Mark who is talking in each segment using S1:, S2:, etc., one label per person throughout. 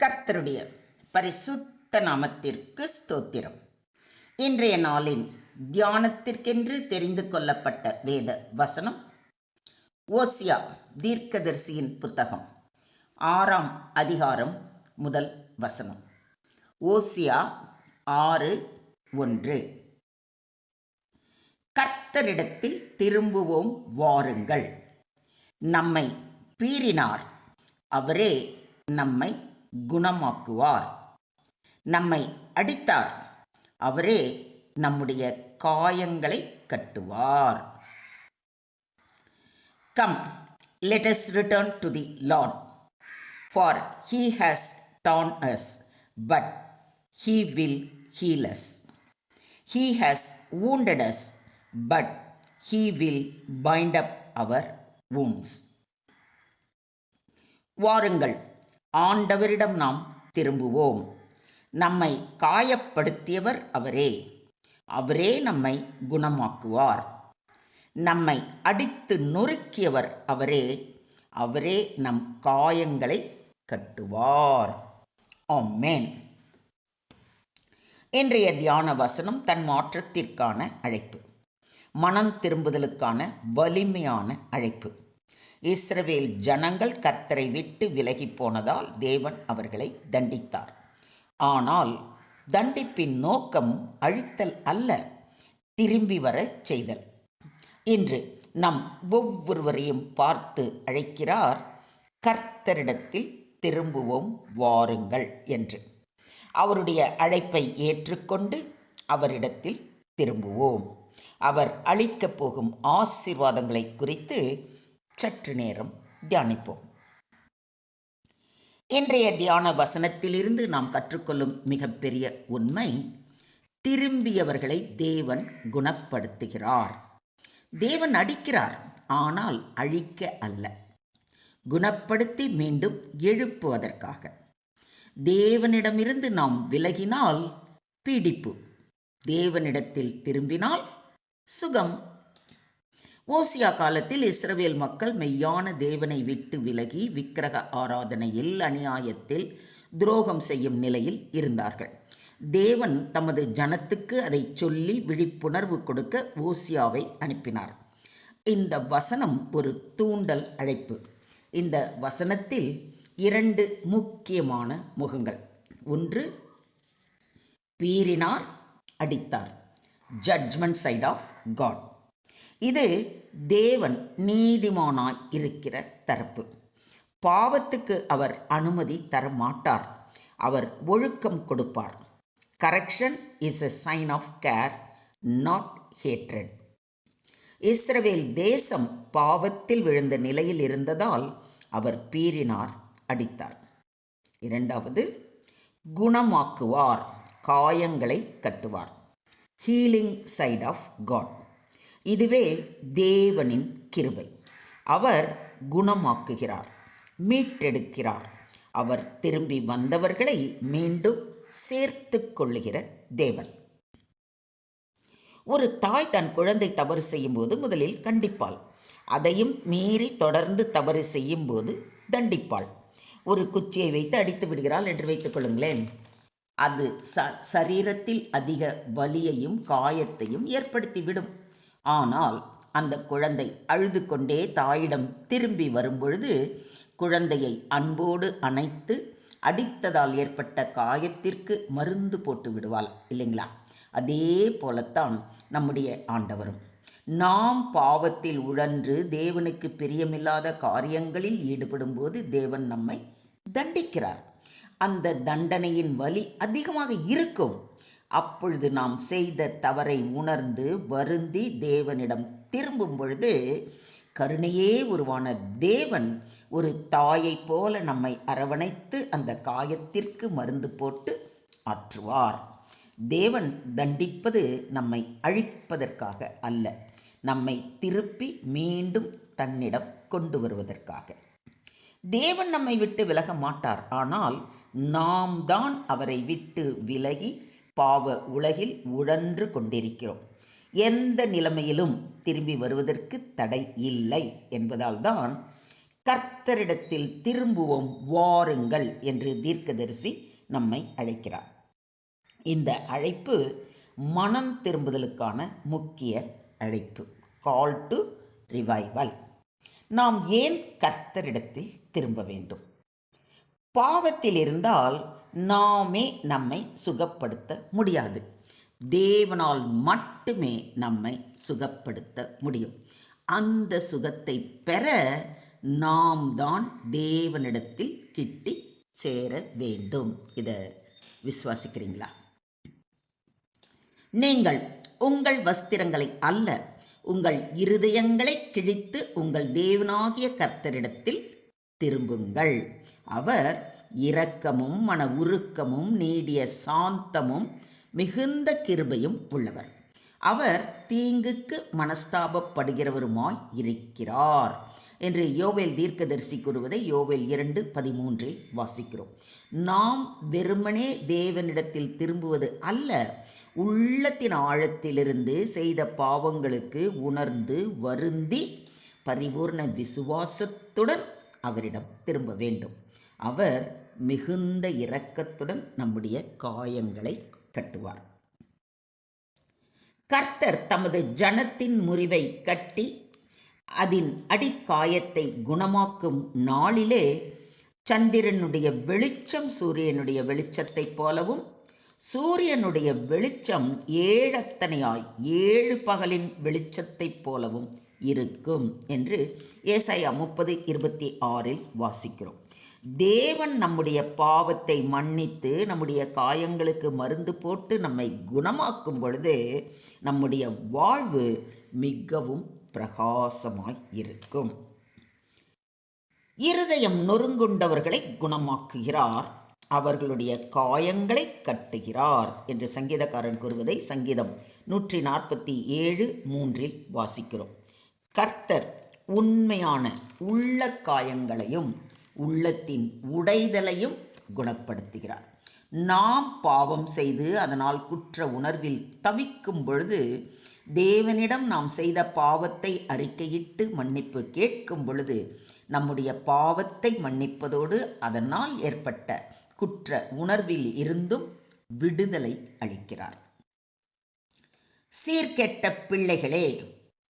S1: கர்த்தருடைய பரிசுத்த நாமத்திற்கு ஸ்தோத்திரம். இன்றைய நாளின் தியானத்திற்கென்று தெரிந்து கொள்ளப்பட்ட வேத வசனம் ஓசியா தீர்க்கதரிசியின் புத்தகம் 6ஆம் அதிகாரம் முதல் வசனம். ஓசியா 6:1. கர்த்தரிடத்தில் திரும்புவோம் வாருங்கள். நம்மை பீறினார், அவரே நம்மை குணமாக்குவார். நம்மை அடித்தார், அவரே நம்முடைய காயங்களை கட்டுவார். Come, let us return to the Lord, for he has torn us, but he will heal us. He has wounded us, but he will bind up our wounds. வாருங்கள், ஆண்டவரிடம் நாம் திரும்புவோம். நம்மை காயப்படுத்தியவர் அவரே. அவரே நம்மை குணமாக்குவார். நம்மை அடித்து நொறுக்கியவர் அவரே. அவரே நம் காயங்களை கட்டுவார். ஆமென். இன்றைய தியான வசனம் தன் மாற்றத்திற்கான அழைப்பு, மனம் திரும்புதலுக்கான வலிமையான அழைப்பு. இஸ்ரவேல் ஜனங்கள் கர்த்தரை விட்டு விலகி போனதால் தேவன் அவர்களை தண்டித்தார். ஆனால் தண்டிப்பின் நோக்கம் அழித்தல் அல்ல, திரும்பி வர செய்தல். இன்று நம் ஒவ்வொருவரையும் பார்த்து அழைக்கிறார், கர்த்தரிடத்தில் திரும்புவோம் வாருங்கள் என்று. அவருடைய அழைப்பை ஏற்றுக்கொண்டு அவரிடத்தில் திரும்புவோம். அவர் அளிக்கப் போகும் ஆசீர்வாதங்களை குறித்து சற்று நேரம் தியானிப்போம். இன்றைய தியான வசனத்திலிருந்து நாம் கற்றுக்கொள்ளும் மிகப்பெரிய உண்மை, திரும்பியவர்களை தேவன் குணப்படுத்துகிறார். தேவன் அடிக்கிறார், ஆனால் அழிக்க அல்ல, குணப்படுத்தி மீண்டும் எழுப்புவதற்காக. தேவனிடமிருந்து நாம் விலகினால் பீடிப்பு, தேவனிடத்தில் திரும்பினால் சுகம். ஓசியா காலத்தில் இஸ்ரவேல் மக்கள் மெய்யான தேவனை விட்டு விலகி விக்கிரக ஆராதனையில், அநியாயத்தில் துரோகம் செய்யும் நிலையில் இருந்தார்கள். தேவன் தமது ஜனத்துக்கு அதை சொல்லி விழிப்புணர்வு கொடுக்க ஓசியாவை அனுப்பினார். இந்த வசனம் ஒரு தூண்டல் அழைப்பு. இந்த வசனத்தில் 2 முக்கியமான முகங்கள். ஒன்று, பீறினார், அடித்தார். Judgement side of God. இது தேவன் நீதிமானாய் இருக்கிற தரப்பு. பாவத்துக்கு அவர் அனுமதி தர மாட்டார். அவர் ஒழுக்கம் கொடுப்பார். Correction is a sign of care, not hatred. இஸ்ரவேல் தேசம் பாவத்தில் விழுந்த நிலையில் இருந்ததால் அவர் பீறினார், அடித்தார். இரண்டாவது, குணமாக்குவார், காயங்களை கட்டுவார். Healing side of God. இதுவே தேவனின் கிருபை. அவர் குணமாக்குகிறார், மீட்டெடுக்கிறார். அவர் திரும்பி வந்தவர்களை மீண்டும் சேர்த்து கொள்ளுகிற தேவன். ஒரு தாய் தன் குழந்தை தவறு செய்யும் போது முதலில் கண்டிப்பாள். அதையும் மீறி தொடர்ந்து தவறு செய்யும் போது தண்டிப்பாள். ஒரு குச்சியை வைத்து அடித்து விடுகிறாள் என்று வைத்துக் கொள்ளுங்களேன். அது சரீரத்தில் அதிக வலியையும் காயத்தையும் ஏற்படுத்திவிடும். ஆனால் அந்த குழந்தை அழுது கொண்டே தாயிடம் திரும்பி வரும்பொழுது குழந்தையை அன்போடு அணைத்து அடித்ததால் ஏற்பட்ட காயத்திற்கு மருந்து போட்டு விடுவாள், இல்லைங்களா? அதே போலத்தான் நம்முடைய ஆண்டவரும். நாம் பாவத்தில் உழன்று தேவனுக்கு பிரியமில்லாத காரியங்களில் ஈடுபடும் போது தேவன் நம்மை தண்டிக்கிறார். அந்த தண்டனையின் வலி அதிகமாக இருக்கும். அப்பொழுது நாம் செய்த தவறை உணர்ந்து வருந்தி தேவனிடம் திரும்பும் பொழுது கருணையே உருவான தேவன் ஒரு தாயைப் போல நம்மை அரவணைத்து அந்த காயத்திற்கு மருந்து போட்டு ஆற்றுவார். தேவன் தண்டிப்பது நம்மை அழிப்பதற்காக அல்ல, நம்மை திருப்பி மீண்டும் தன்னிடம் கொண்டு வருவதற்காக. தேவன் நம்மை விட்டு விலக மாட்டார். ஆனால் நாம் தான் அவரை விட்டு விலகி பாவ உலகில் உழன்று கொண்டிருக்கிறோம். எந்த நிலைமையிலும் திரும்பி வருவதற்கு தடை இல்லை என்பதால் தான் கர்த்தரிடத்தில் திரும்புவோம் வாருங்கள் என்று தீர்க்கதரிசி நம்மை அழைக்கிறார். இந்த அழைப்பு மனம் திரும்புதலுக்கான முக்கிய அழைப்பு. Call to revival. நாம் ஏன் கர்த்தரிடத்தில் திரும்ப வேண்டும்? பாவத்தில் இருந்தால் நாமே நம்மை சுகப்படுத்த முடியாது. தேவனால் மட்டுமே நம்மை சுகப்படுத்த முடியும். அந்த சுகத்தை பெற நாம் தான் தேவனிடத்தில் கிட்டி சேர வேண்டும். இதை விசுவாசிக்கிறீங்களா? நீங்கள் உங்கள் வஸ்திரங்களை அல்ல, உங்கள் இருதயங்களை கிழித்து உங்கள் தேவனாகிய கர்த்தரிடத்தில் திரும்புங்கள். அவர் இரக்கமும் மன உருக்கமும் நீடிய சாந்தமும் மிகுந்த கிருபையும் உள்ளவர். அவர் தீங்குக்கு மனஸ்தாபப்படுகிறவருமாய் இருக்கிறார் என்று யோவேல் தீர்க்கதரிசி கூறுவதை யோவேல் 2:13 வாசிக்கிறோம். நாம் வெறுமனே தேவனிடத்தில் திரும்புவது அல்ல, உள்ளத்தின் ஆழத்திலிருந்து செய்த பாவங்களுக்கு உணர்ந்து வருந்தி பரிபூர்ண விசுவாசத்துடன் அவரிடம் திரும்ப வேண்டும். அவர் மிகுந்த இரக்கத்துடன் நம்முடைய காயங்களை கட்டுவார். கர்த்தர் தமது ஜனத்தின் முறிவை கட்டி அதன் அடிக்காயத்தை குணமாக்கும் நாளிலே சந்திரனுடைய வெளிச்சம் சூரியனுடைய வெளிச்சத்தைப் போலவும் சூரியனுடைய வெளிச்சம் ஏழத்தனையாய் 7 பகலின் வெளிச்சத்தைப் போலவும் இருக்கும் என்று ஏசாயா 30:26 வாசிக்கிறோம். தேவன் நம்முடைய பாவத்தை மன்னித்து நம்முடைய காயங்களுக்கு மருந்து போட்டு நம்மை குணமாக்கும் பொழுது நம்முடைய வாழ்வு மிகவும் பிரகாசமாய் இருக்கும். இருதயம் நொறுங்குண்டவர்களை குணமாக்குகிறார், அவர்களுடைய காயங்களை கட்டுகிறார் என்று சங்கீதக்காரன் கூறுவதை சங்கீதம் 147:3 வாசிக்கிறோம். கர்த்தர் உண்மையான உள்ள காயங்களையும் உள்ளத்தின் உடைதலையும் குணப்படுத்துகிறார். நாம் பாவம் செய்து அதனால் குற்ற உணர்வில் தவிக்கும் பொழுது தேவனிடம் நாம் செய்த பாவத்தை அறிக்கையிட்டு மன்னிப்பு கேட்கும் பொழுது நம்முடைய பாவத்தை மன்னிப்பதோடு அதனால் ஏற்பட்ட குற்ற உணர்வில் இருந்தும் விடுதலை அளிக்கிறார். சீர்கெட்ட பிள்ளைகளே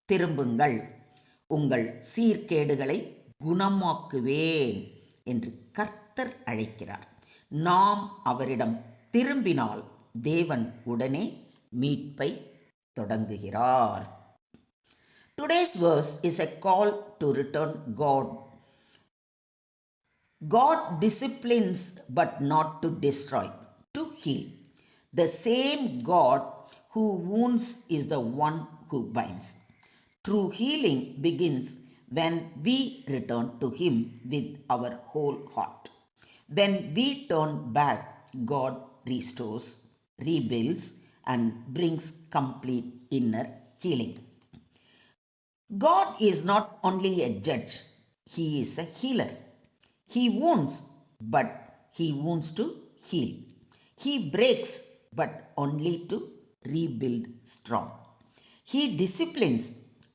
S1: திரும்புங்கள், உங்கள் சீர்கேடுகளை குணமாக்குவேன் என்று கர்த்தர் அழைக்கிறார். நாம் அவரிடம் திரும்பினால் தேவன் உடனே மீட்பை தொடங்குகிறார். Today's verse is a call to return God. God disciplines but not to destroy, to heal. The same God who wounds is the one who binds. True healing begins when we return to Him with our whole heart. When we turn back, God restores, rebuilds, and brings complete inner healing. God is not only a judge, He is a healer. He wounds, but He wounds to heal. He breaks, but only to rebuild strong. He disciplines,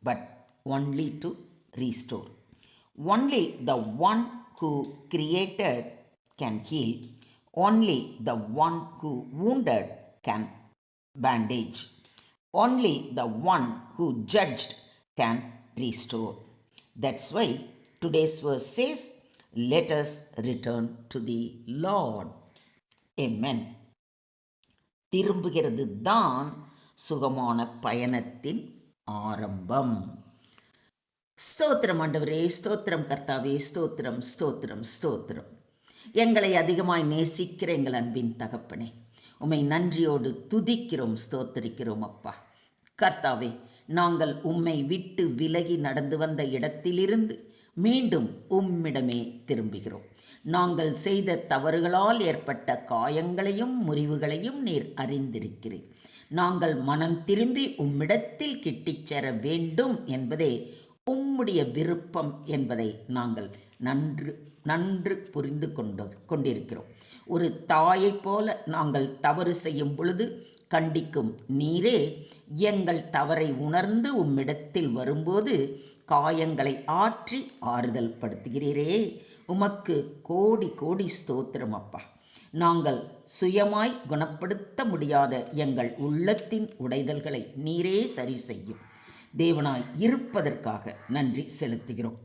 S1: but only to restore. Only the one who created can heal. Only the one who wounded can bandage. Only the one who judged can restore. That's why today's verse says, let us return to the Lord. Amen. திரும்புகிறது தான் சுகமான பயணத்தின் ஆரம்பம். ஸ்தோத்திரம் ஆண்டவரே, ஸ்தோத்திரம் கர்த்தாவே, ஸ்தோத்திரம் ஸ்தோத்திரம் ஸ்தோத்திரம். எங்களை அதிகமாய் நேசிக்கிற எங்கள் அன்பின் தகப்பனே, உம்மை நன்றியோடு துதிக்கிறோம், ஸ்தோத்திரிக்கிறோம் அப்பா. கர்த்தாவே, நாங்கள் உம்மை விட்டு விலகி நடந்து வந்த இடத்திலிருந்து மீண்டும் உம்மிடமே திரும்புகிறோம். நாங்கள் செய்த தவறுகளால் ஏற்பட்ட காயங்களையும் முறிவுகளையும் நீர் அறிந்திருக்கிறீர். நாங்கள் மனம் திரும்பி உம்மிடத்தில் கிட்டிச் சேர வேண்டும் என்பதே உம்முடைய விருப்பம் என்பதை நாங்கள் நன்று புரிந்து கொண்டிருக்கிறோம். ஒரு தாயைப் போல நாங்கள் தவறு செய்யும் பொழுது கண்டிக்கும் நீரே, எங்கள் தவறை உணர்ந்து உம்மிடத்தில் வரும்போது காயங்களை ஆற்றி ஆறுதல் படுத்துகிறீரே, உமக்கு கோடி கோடி ஸ்தோத்திரம் அப்பா. நாங்கள் சுயமாய் குணப்படுத்த முடியாத எங்கள் உள்ளத்தின் உடைதல்களை நீரே சரி செய்யும் தேவனாய் இருப்பதற்காக நன்றி செலுத்துகிறோம்.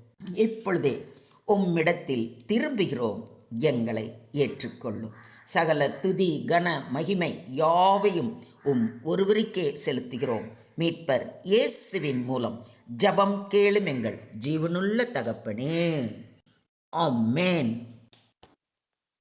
S1: இப்பொழுதே உம்மிடத்தில் திரும்புகிறோம், எங்களை ஏற்றுக்கொள்ளும். சகல துதி கன மகிமை யாவையும் ஒருவருக்கே செலுத்துகிறோம். மீட்பர் இயேசுவின் மூலம் ஜெபம் கேளும் எங்கள் ஜீவனுள்ள தகப்பனே. ஆமென்.